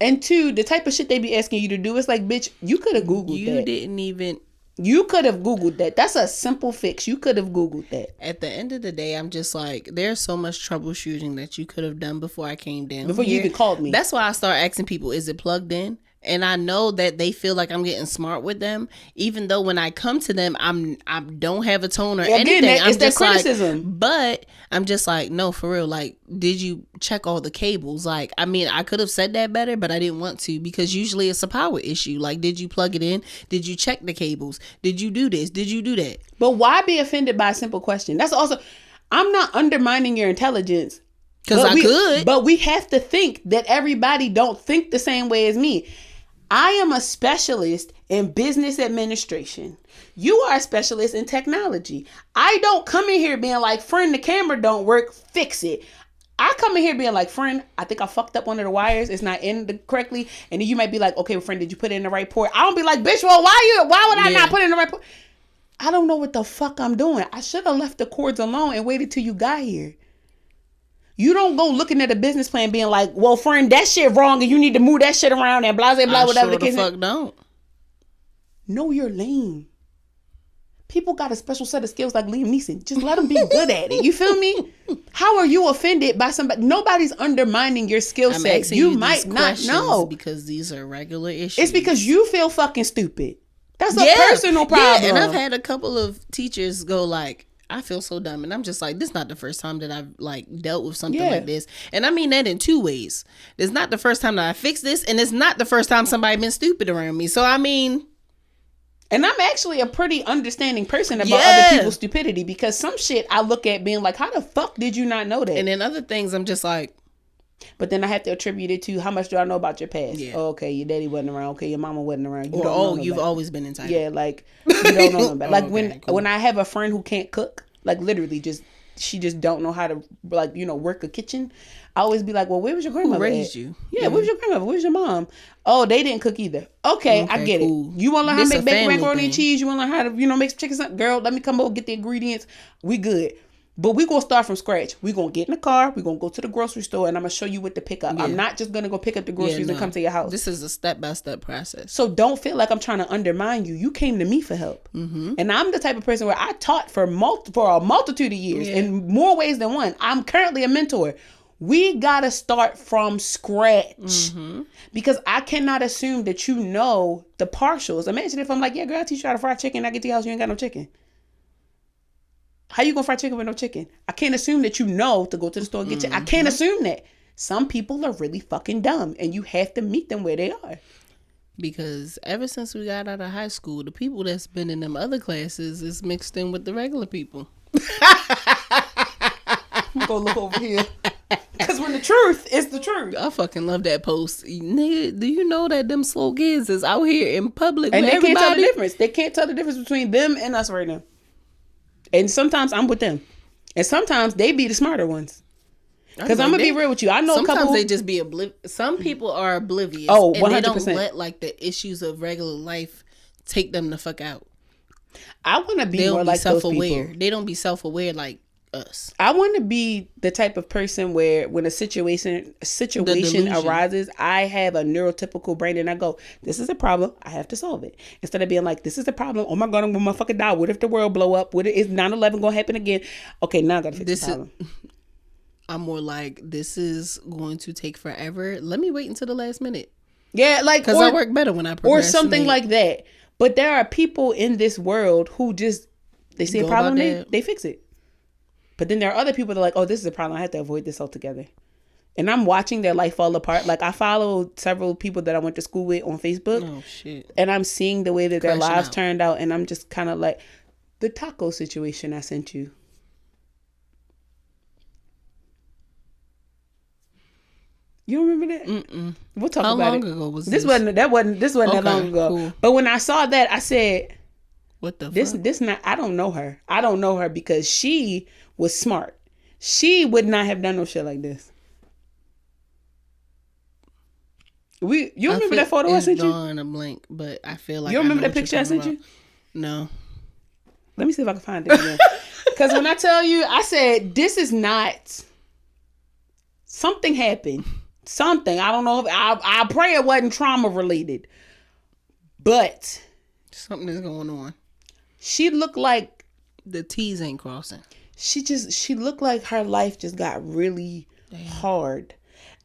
and two, the type of shit they be asking you to do, it's like, bitch, you could have googled you that. didn't even. You could have googled that. That's a simple fix. You could have googled that At the end of the day, I'm just like, there's so much troubleshooting that you could have done before I came down. before you here. even called me. That's why I start asking people, is it plugged in? And I know that they feel like I'm getting smart with them, even though when I come to them, I don't have a tone or anything. It's that criticism. But I'm just like, no, for real. Like, did you check all the cables? Like, I mean, I could have said that better, but I didn't want to because usually it's a power issue. Like, did you plug it in? Did you check the cables? Did you do this? Did you do that? But why be offended by a simple question? That's also, I'm not undermining your intelligence. Because I could. But we have to think that everybody don't think the same way as me. I am a specialist in business administration. You are a specialist in technology. I don't come in here being like, friend, the camera don't work, fix it. I come in here being like, friend, I think I fucked up one of the wires. It's not in correctly. And then you might be like, okay, friend, did you put it in the right port? I don't be like, bitch, well, why would I not put it in the right port? I don't know what the fuck I'm doing. I should have left the cords alone and waited till you got here. You don't go looking at a business plan being like, well, friend, that shit wrong and you need to move that shit around and blah, blah, blah, whatever the case. Fuck don't. Know your lane. People got a special set of skills like Liam Neeson. Just let them be good at it. You feel me? How are you offended by somebody? Nobody's undermining your skill set. You might not know. Because these are regular issues. It's because you feel fucking stupid. That's a personal problem. Yeah, and I've had a couple of teachers go like, I feel so dumb. And I'm just like, this is not the first time that I've like dealt with something like this. And I mean that in two ways. It's not the first time that I fixed this. And it's not the first time somebody been stupid around me. So, I mean. And I'm actually a pretty understanding person about other people's stupidity. Because some shit I look at being like, how the fuck did you not know that? And then other things I'm just like. But then I have to attribute it to how much do I know about your past? Yeah. Oh, okay, your daddy wasn't around. Okay, your mama wasn't around. You You've always been entitled. Yeah, like, you don't know about. Like, when I have a friend who can't cook, like literally she just don't know how to, like, you know, work a kitchen. I always be like, well, where was your grandmother? Who raised you? Yeah, where was your grandmother? Where's your mom? Oh, they didn't cook either. Okay, I get cool. it. You want to learn how to make baked macaroni thing. and cheese? You want to learn how to, you know, make some chicken something? Girl, let me come over, get the ingredients. We good. But we going to start from scratch. We going to get in the car. We going to go to the grocery store and I'm going to show you what to pick up. Yeah. I'm not just going to go pick up the groceries and come to your house. This is a step-by-step process. So don't feel like I'm trying to undermine you. You came to me for help. Mm-hmm. And I'm the type of person where I taught for a multitude of years in more ways than one. I'm currently a mentor. We got to start from scratch because I cannot assume that you know the partials. Imagine if I'm like, yeah, girl, I'll teach you how to fry chicken. I get to your house, you ain't got no chicken. How you gonna fry chicken with no chicken? I can't assume that you know to go to the store and get chicken. I can't assume that. Some people are really fucking dumb and you have to meet them where they are. Because ever since we got out of high school, the people that's been in them other classes is mixed in with the regular people. I'm gonna look over here. Because when the truth is the truth. I fucking love that post. Nigga, do you know that them slow kids is out here in public and with they everybody? Can't tell the difference. They can't tell the difference between them and us right now. And sometimes I'm with them. And sometimes they be the smarter ones. Because I'm going to be real with you. I know a couple. Sometimes they just be oblivious. Some people are oblivious. Oh, 100%. And they don't let like the issues of regular life take them the fuck out. I want to be more like those people. They don't be self-aware like us. I want to be the type of person where when a situation arises, I have a neurotypical brain and I go, this is a problem, I have to solve it. Instead of being like, this is a problem, oh my God, I'm gonna fucking die. What if the world blow up? What is 9/11 gonna happen again? Okay, now I gotta fix the problem. I'm more like, this is going to take forever. Let me wait until the last minute. Yeah, like, because I work better when I procrastinate. Or something like that. But there are people in this world who just, they see a problem, they fix it. But then there are other people that are like, oh, this is a problem. I have to avoid this altogether. And I'm watching their life fall apart. Like, I follow several people that I went to school with on Facebook. Oh, shit. And I'm seeing the way that their lives turned out. And I'm just kind of like, the taco situation I sent you. You don't remember that? Mm-mm. We'll talk about it. How long ago was this? This wasn't that long ago. Cool. But when I saw that, I said, what the fuck? This not, I don't know her. I don't know her because she was smart. She would not have done no shit like this. You remember that photo I sent you? Drawing a blank, but I feel like You remember I know that what picture you're I sent talking you? about. No. Let me see if I can find it again. Because when I tell you, I said, this is not... Something happened. Something. I don't know if... I pray it wasn't trauma related. But... Something is going on. She looked like... The T's ain't crossing. She looked like her life just got really hard.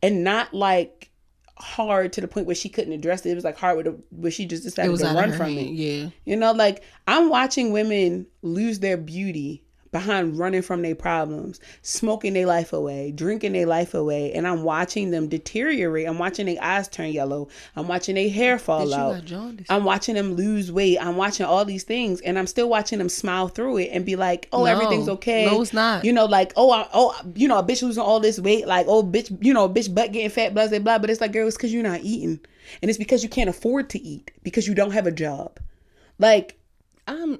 And not like hard to the point where she couldn't address it. It was like hard where she just decided to run from it. Yeah. You know, like I'm watching women lose their beauty behind running from their problems, smoking their life away, drinking their life away, and I'm watching them deteriorate. I'm watching their eyes turn yellow. I'm watching their hair fall out. I'm watching them lose weight. I'm watching all these things, and I'm still watching them smile through it and be like, "Oh, everything's okay." No, it's not. You know, like, a bitch losing all this weight, like, oh, bitch, a bitch butt getting fat, blah, blah, blah. But it's like, girl, it's because you're not eating, and it's because you can't afford to eat because you don't have a job, like, and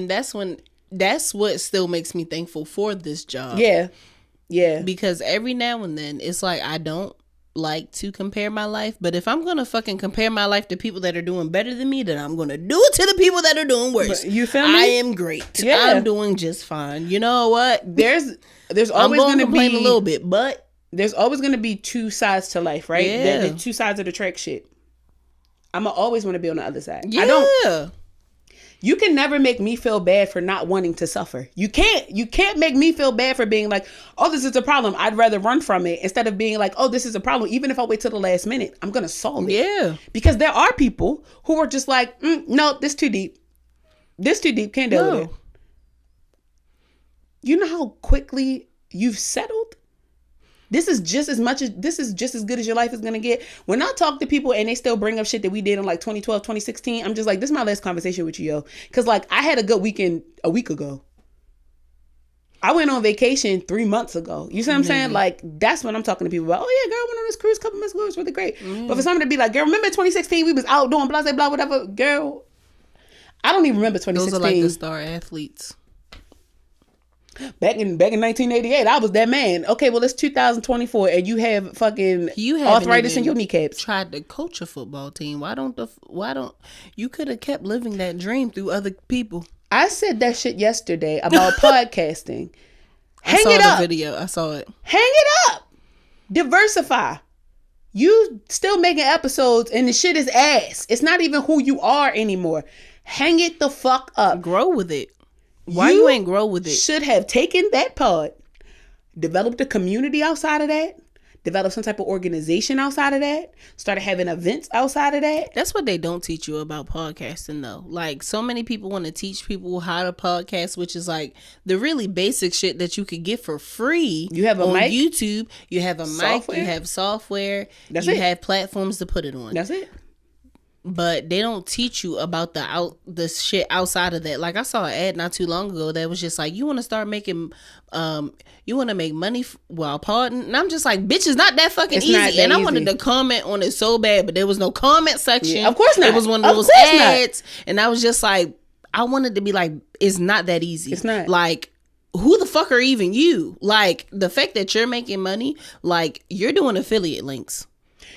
that's what still makes me thankful for this job. Yeah. Because every now and then it's like I don't like to compare my life, but if I'm gonna fucking compare my life to people that are doing better than me, then I'm gonna do it to the people that are doing worse. But you feel me? I am great. Yeah. I'm doing just fine. You know what? There's always gonna complain be a little bit, but there's always gonna be two sides to life, right? Yeah. The two sides of the track shit. I'ma always want to be on the other side. yeah. You can never make me feel bad for not wanting to suffer. You can't make me feel bad for being like, oh, this is a problem. I'd rather run from it instead of being like, oh, this is a problem. Even if I wait till the last minute, I'm going to solve it. Yeah. Because there are people who are just like, no, this too deep. This too deep. Can't deal with it. You know how quickly you've settled? This is just as good as your life is going to get. When I talk to people and they still bring up shit that we did in like 2012, 2016, I'm just like, this is my last conversation with you, yo. Because like I had a good weekend a week ago. I went on vacation 3 months ago. You see what I'm saying? Like, that's when I'm talking to people about, oh yeah, girl, I went on this cruise a couple months ago. It was really great. But for someone to be like, girl, remember 2016? We was out doing blah, blah, blah, whatever. Girl, I don't even remember 2016. Those are like the star athletes. Back in 1988, I was that man. Okay, well, it's 2024, and you have fucking arthritis in your kneecaps. Tried to coach a football team. Why don't you could have kept living that dream through other people? I said that shit yesterday about podcasting. I saw the video. I saw it. Hang it up. Diversify. You still making episodes, and the shit is ass. It's not even who you are anymore. Hang it the fuck up. Grow with it. Why you ain't grow with it? Should have taken that pod, developed a community outside of that, developed some type of organization outside of that, started having events outside of that. That's what they don't teach you about podcasting, though. Like, so many people want to teach people how to podcast, which is like the really basic shit that you could get for free. You have a mic? YouTube. You have a mic. You have software. That's you it. have platforms to put it on. That's it. But they don't teach you about the shit outside of that. Like I saw an ad not too long ago that was just like, you want to start making, you want to make money while partying. And I'm just like, bitch, it's not that fucking easy. And I wanted to comment on it so bad, but there was no comment section. Yeah, of course not. It was one of those ads. And I was just like, I wanted to be like, it's not that easy. It's not. Like, who the fuck are even you? Like, the fact that you're making money, like, you're doing affiliate links.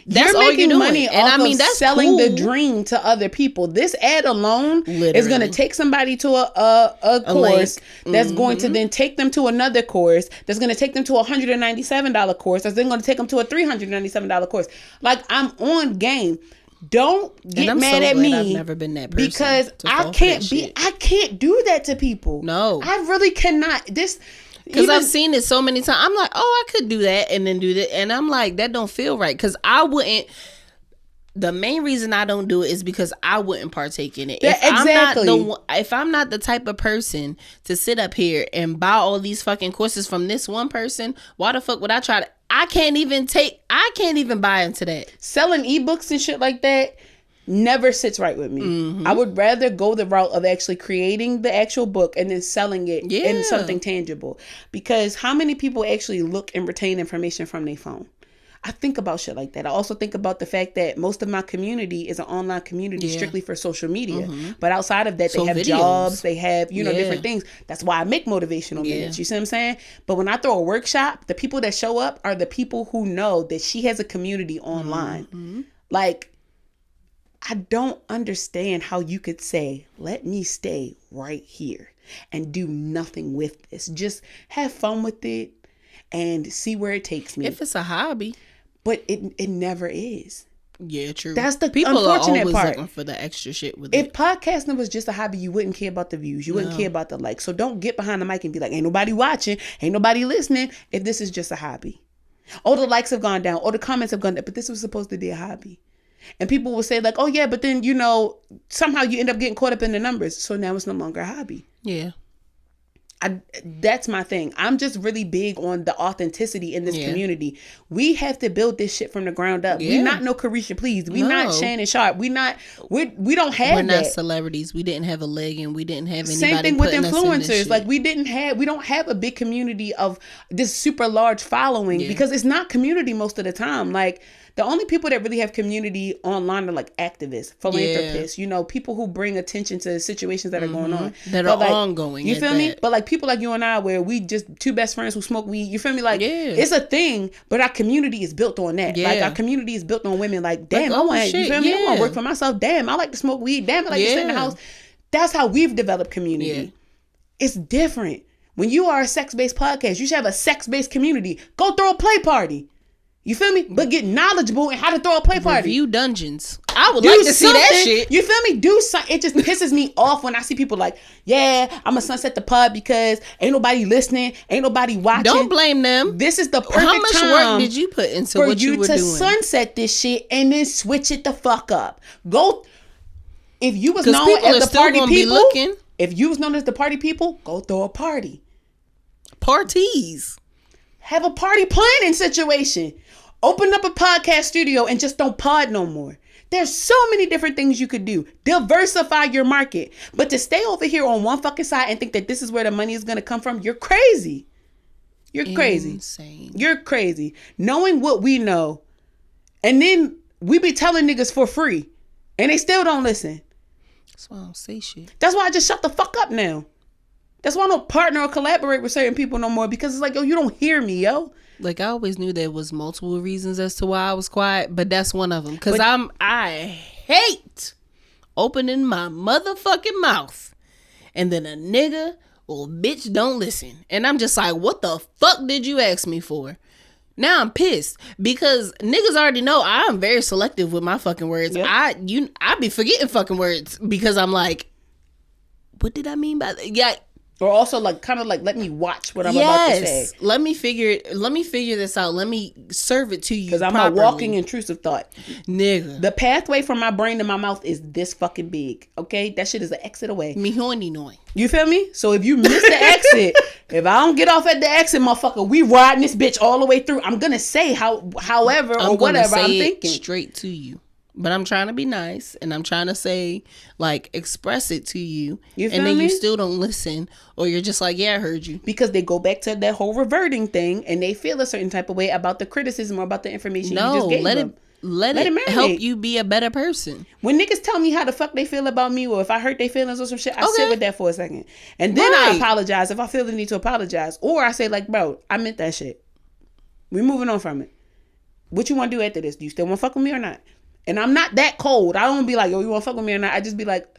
That's you're making money and off of that's selling cool. the dream to other people. This ad alone is going to take somebody to a course that's going to then take them to another course that's going to take them to a $197 course that's then going to take them to a $397 course. Like, I'm on game. Don't get mad at me. I've never been that person because I can't do that to people. No, I really cannot. Because I've seen it so many times. I'm like, oh, I could do that and then do that. And I'm like, that don't feel right. Because I wouldn't. The main reason I don't do it is because I wouldn't partake in it. If I'm not the type of person to sit up here and buy all these fucking courses from this one person, why the fuck would I try to? I can't even buy into that. Selling ebooks and shit like that never sits right with me. Mm-hmm. I would rather go the route of actually creating the actual book and then selling it in something tangible. Because how many people actually look and retain information from their phone? I think about shit like that. I also think about the fact that most of my community is an online community strictly for social media. Mm-hmm. But outside of that, they have videos. Jobs, they have, different things. That's why I make motivational minutes. You see what I'm saying? But when I throw a workshop, the people that show up are the people who know that she has a community online. Mm-hmm. Like, I don't understand how you could say, let me stay right here and do nothing with this. Just have fun with it and see where it takes me. If it's a hobby. But it never is. Yeah, true. That's the People unfortunate are always part. looking for the extra shit with If it. podcasting was just a hobby, you wouldn't care about the views. You wouldn't care about the likes. So don't get behind the mic and be like, ain't nobody watching, ain't nobody listening, if this is just a hobby. Oh, the likes have gone down, or the comments have gone down, but this was supposed to be a hobby. And people will say like, oh yeah, but then, somehow you end up getting caught up in the numbers. So now it's no longer a hobby. Yeah. That's my thing. I'm just really big on the authenticity in this community. We have to build this shit from the ground up. Yeah. We not no Carisha Please. We not Shannon Sharp. We don't have We're not that. celebrities. We didn't have a leg and we didn't have anybody. Same thing with putting us in this influencers. shit. Like we don't have a big community of this super large following because it's not community most of the time. Like the only people that really have community online are like activists, philanthropists, people who bring attention to situations that are going on. That are ongoing. You feel me? But like people like you and I, where we just two best friends who smoke weed, you feel me? Like it's a thing, but our community is built on that. Like our community is built on women. Like, damn, I want I want to work for myself. Damn, I like to smoke weed. Damn, I like to stay in the house. That's how we've developed community. Yeah. It's different. When you are a sex-based podcast, you should have a sex-based community. Go throw a play party. You feel me? But get knowledgeable in how to throw a play party. Review dungeons. I would like to see that shit. You feel me? Do something. It just pisses me off when I see people like, yeah, I'm going to sunset the pod because ain't nobody listening. Ain't nobody watching. Don't blame them. This is the perfect time. How much work did you put into what you were doing? For you to sunset this shit and then switch it the fuck up. Go. If you was known as the party people, if you was known as the party people, go throw a party. Parties. Have a party planning situation. Open up a podcast studio and just don't pod no more. There's so many different things you could do. Diversify your market. But to stay over here on one fucking side and think that this is where the money is going to come from, you're crazy. You're crazy. Insane. You're crazy. Knowing what we know. And then we be telling niggas for free. And they still don't listen. That's why I don't say shit. That's why I just shut the fuck up now. That's why I don't partner or collaborate with certain people no more. Because it's like, yo, you don't hear me, yo. Like, I always knew there was multiple reasons as to why I was quiet, but that's one of them. Because I hate opening my motherfucking mouth and then a nigga or bitch don't listen. And I'm just like, what the fuck did you ask me for? Now I'm pissed because niggas already know I'm very selective with my fucking words. Yep. I be forgetting fucking words because I'm like, what did I mean by that? Yeah. Or also like kind of like let me watch what I'm about to say. Let me figure this out. Let me serve it to you. Because I'm a walking intrusive thought. Nigga. The pathway from my brain to my mouth is this fucking big. Okay? That shit is an exit away. Me horny noy. You feel me? So if you miss the exit, if I don't get off at the exit, motherfucker, we riding this bitch all the way through. I'm gonna say however or whatever I'm thinking. Straight to you. But I'm trying to be nice and I'm trying to say, like, express it to you. You feel and then me? you still don't listen or you're just like, yeah, I heard you. Because they go back to that whole reverting thing and they feel a certain type of way about the criticism or about the information you just gave them. Let it help you be a better person. When niggas tell me how the fuck they feel about me or if I hurt their feelings or some shit, I sit with that for a second. And then I apologize if I feel the need to apologize. Or I say like, bro, I meant that shit. We're moving on from it. What you want to do after this? Do you still want to fuck with me or not? And I'm not that cold. I don't be like, yo, you want to fuck with me or not? I just be like,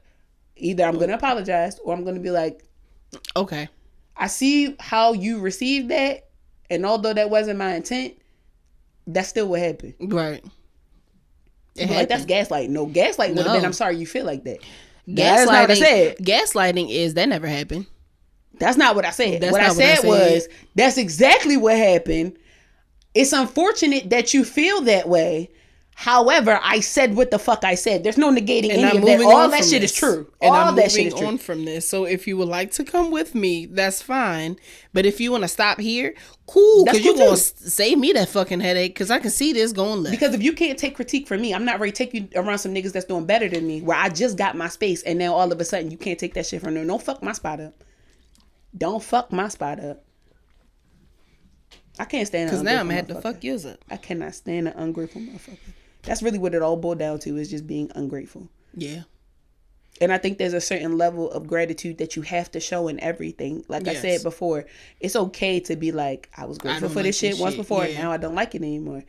either I'm going to apologize or I'm going to be like, okay. I see how you received that. And although that wasn't my intent, that's still what happened. Right. Like, that's gaslighting. No, gaslighting would have been, I'm sorry you feel like that. Gaslighting, that's not what I said. Gaslighting is, that never happened. That's not what I said. What I said was, that's exactly what happened. It's unfortunate that you feel that way. However, I said what the fuck I said. There's no negating any of that. All that shit is true. And I'm moving on from this. So if you would like to come with me, that's fine. But if you want to stop here, cool. Because you're going to save me that fucking headache. Because I can see this going left. Because if you can't take critique from me, I'm not ready to take you around some niggas that's doing better than me. Where I just got my space. And now all of a sudden you can't take that shit from them. Don't fuck my spot up. Don't fuck my spot up. I can't stand because now I'm had to fuck yours up. I cannot stand an ungrateful motherfucker. That's really what it all boiled down to, is just being ungrateful. Yeah. And I think there's a certain level of gratitude that you have to show in everything. Like I said before, it's okay to be like, I was grateful for this shit once before, and now I don't like it anymore.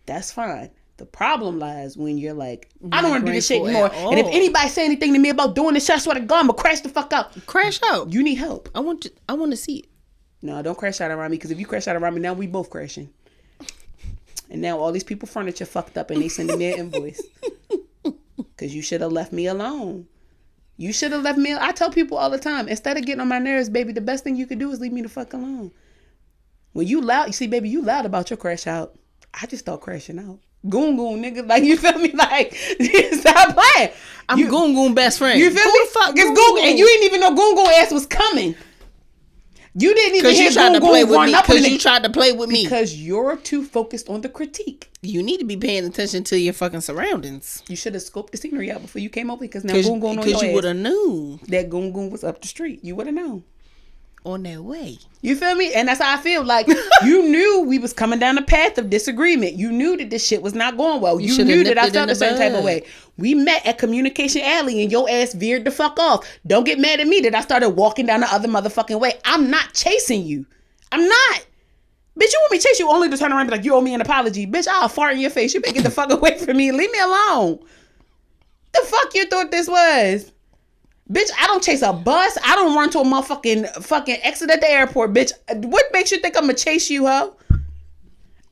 That's fine. The problem lies when you're like, I don't want to do this shit grateful anymore. at And if all. anybody say anything to me about doing this shit, I swear to God, I'm gonna crash the fuck out. Crash out. You need help. I want to see it. No, don't crash out around me, because if you crash out around me, now we both crashing. And now all these people furniture fucked up and they sending me an invoice. Because you should have left me alone. You should have left me. I tell people all the time, instead of getting on my nerves, baby, the best thing you could do is leave me the fuck alone. When you loud, you see, baby, you loud about your crash out. I just start crashing out. Goon goon, nigga. Like, you feel me? Like, stop playing. I'm Goon Goon best friend. You feel Who me? the fuck It's Goon Goon, Goon? and you didn't even know Goon Goon ass was coming. You didn't even Because hear you tried to Goon play Goon with run me. up on Because the you tried to play with me. Because you're too focused on the critique. You need to be paying attention to your fucking surroundings. You should have scoped the scenery out before you came over, because now Goon Goon on Because your you would ass. have knew That Goon Goon was up the street. You would have known. on their way. You feel me? And that's how I feel. Like, you knew we was coming down the path of disagreement. You knew that this shit was not going well. You shoulda knew that nipped I it in felt the a certain type of bud. way. We met at Communication Alley and your ass veered the fuck off. Don't get mad at me that I started walking down the other motherfucking way. I'm not chasing you. I'm not. Bitch, you want me to chase you only to turn around and be like, you owe me an apology. Bitch, I'll fart in your face. You better get the fuck away from me. Leave me alone. The fuck you thought this was? Bitch, I don't chase a bus. I don't run to a motherfucking fucking exit at the airport, bitch. What makes you think I'm gonna chase you, ho?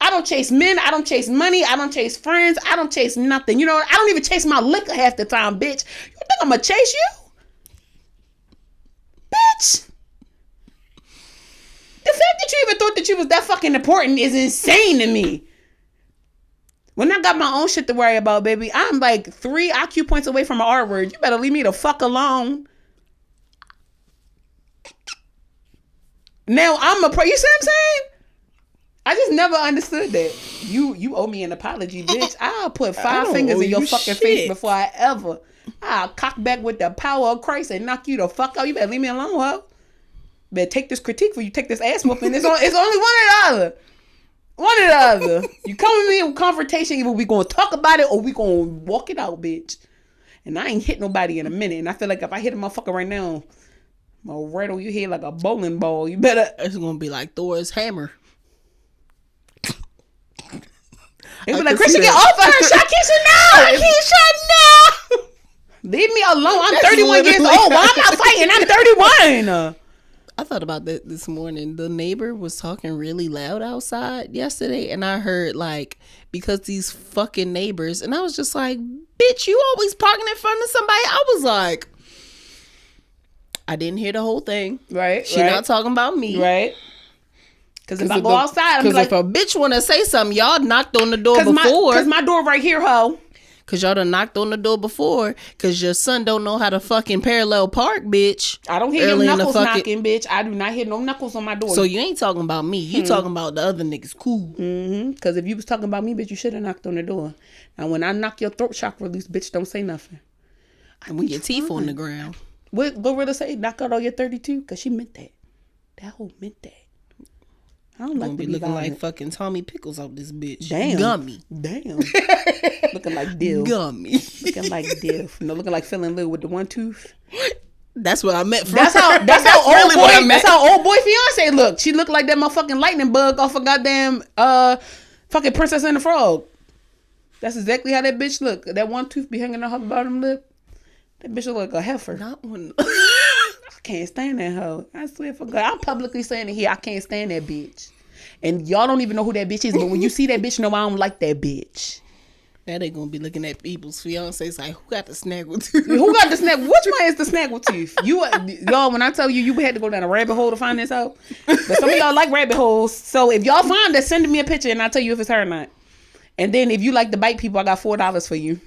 I don't chase men. I don't chase money. I don't chase friends. I don't chase nothing. You know what? I don't even chase my liquor half the time, bitch. You think I'm gonna chase you? Bitch. The fact that you even thought that you was that fucking important is insane to me. When I got my own shit to worry about, baby, I'm like 3 IQ points away from an R word. You better leave me the fuck alone. Now you see what I'm saying? I just never understood that. You owe me an apology, bitch. I'll put 5 don't fingers owe in your you fucking shit. face before I'll cock back with the power of Christ and knock you the fuck out. You better leave me alone, ho. Better take this critique for you take this ass whooping. It's only one or the other. One or the other. You come with me in confrontation, either we gonna talk about it or we gonna walk it out, bitch. And I ain't hit nobody in a minute. And I feel like if I hit a motherfucker right now, I'm gonna rattle your head like a bowling ball. You better. It's gonna be like Thor's hammer. They be I like, can Christian, see get that. off of her. Shakisha, no. Keisha, no. Leave me alone. I'm That's 31 years literally- old. Why am I fighting? I'm 31. I thought about that this morning. The neighbor was talking really loud outside yesterday, and I heard like, because these fucking neighbors, and I was just like, bitch, you always parking in front of somebody. I was like, I didn't hear the whole thing. Right. She not talking about me. Right. Because if I go outside, I'm Because like, if a bitch want to say something, y'all knocked on the door before. Because my door right here, ho. Because y'all done knocked on the door before. Because your son don't know how to fucking parallel park, bitch. I don't hear Early your in the knuckles fucking- knocking, bitch. I do not hear no knuckles on my door. So you ain't talking about me. You talking about the other niggas. Cool. Because if you was talking about me, bitch, you should have knocked on the door. Now, when I knock your throat chakra loose, bitch, don't say nothing. And with your teeth on the ground. What Gorilla say? Knock out all your 32? Because she meant that. That whole meant that. I don't like Gonna to be be looking violent. like fucking Tommy Pickles out this bitch. Damn. Gummy. Damn. Looking like Dill. Gummy. Looking like Dill. No, looking like feeling little with the one tooth. That's what I meant. That's how old really what I boy. meant. That's how old boy fiance looked. She looked like that motherfucking lightning bug off a goddamn fucking Princess and the Frog. That's exactly how that bitch looked. That one tooth be hanging on her bottom lip. That bitch look like a heifer. Not one. I can't stand that hoe. I swear for God. I'm publicly saying it here. I can't stand that bitch. And y'all don't even know who that bitch is. But when you see that bitch, know I don't like that bitch. Now they gonna be looking at people's fiancés like, who got the snaggle tooth? Who got the snaggle? Which one is the snaggle tooth? Y'all, when I tell you had to go down a rabbit hole to find this out. But some of y'all like rabbit holes. So if y'all find that, send me a picture and I'll tell you if it's her or not. And then if you like to bite people, I got $4 for you.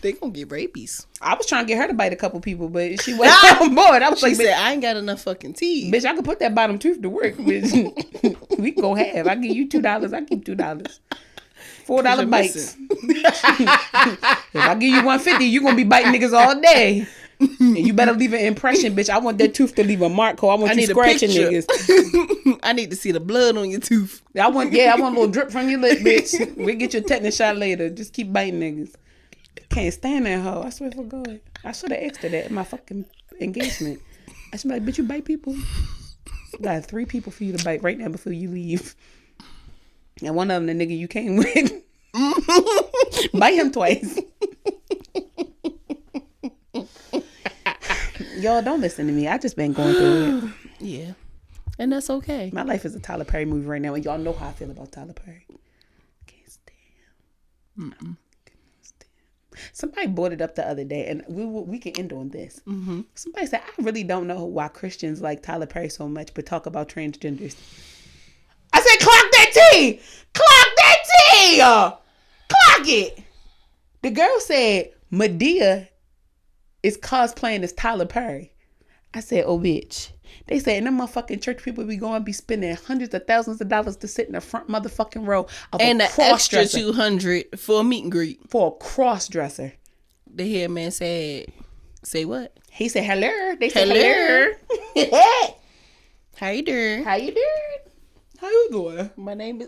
They gonna get rabies. I was trying to get her to bite a couple people, but she wasn't on board. I was She like, said, I ain't got enough fucking teeth. bitch, I could put that bottom tooth to work. Bitch. We can go half. I give you $2. I keep $2. $4 bites. If I give you $150, you gonna be biting niggas all day. And you better leave an impression, bitch. I want that tooth to leave a mark. I want you scratching niggas. I need to see the blood on your tooth. I want a little drip from your lip, bitch. We'll get you a tetanus shot later. Just keep biting niggas. Can't stand that hoe. I swear for God. I should have asked her that at my fucking engagement. I should be like, bitch, you bite people? Got 3 people for you to bite right now before you leave. And one of them the nigga you came with. Bite him twice. Y'all don't listen to me. I just been going through it. Yeah. And that's okay. My life is a Tyler Perry movie right now, and y'all know how I feel about Tyler Perry. Can't stand him. Somebody brought it up the other day, and we can end on this. Mm-hmm. Somebody said, I really don't know why Christians like Tyler Perry so much, but talk about transgenders. I said, clock that T! Clock that T! Clock it! The girl said, Medea is cosplaying as Tyler Perry. I said, oh, bitch. They said, and them motherfucking church people be spending hundreds of thousands of dollars to sit in the front motherfucking row of and a the extra cross-dresser. $200 for a meet and greet. For a cross-dresser. The head man said, say what? He said, hello. They said, Hello. hello. How you doing? How you doing? How you doing? My name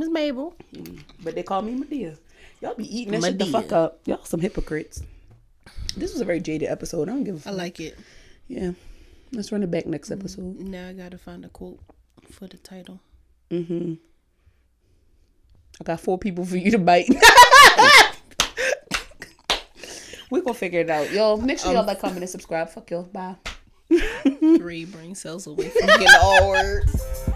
is Mabel. But they call me Medea. Y'all be eating that shit Medea. the fuck up. Y'all some hypocrites. This was a very jaded episode. I don't give a fuck. I like it. Yeah. Let's run it back next episode. Now I gotta find a quote for the title. I got 4 people for you to bite. We gonna figure it out. Yo, make sure y'all like, comment, and subscribe. Fuck y'all. Bye. 3 brain cells away from getting all words.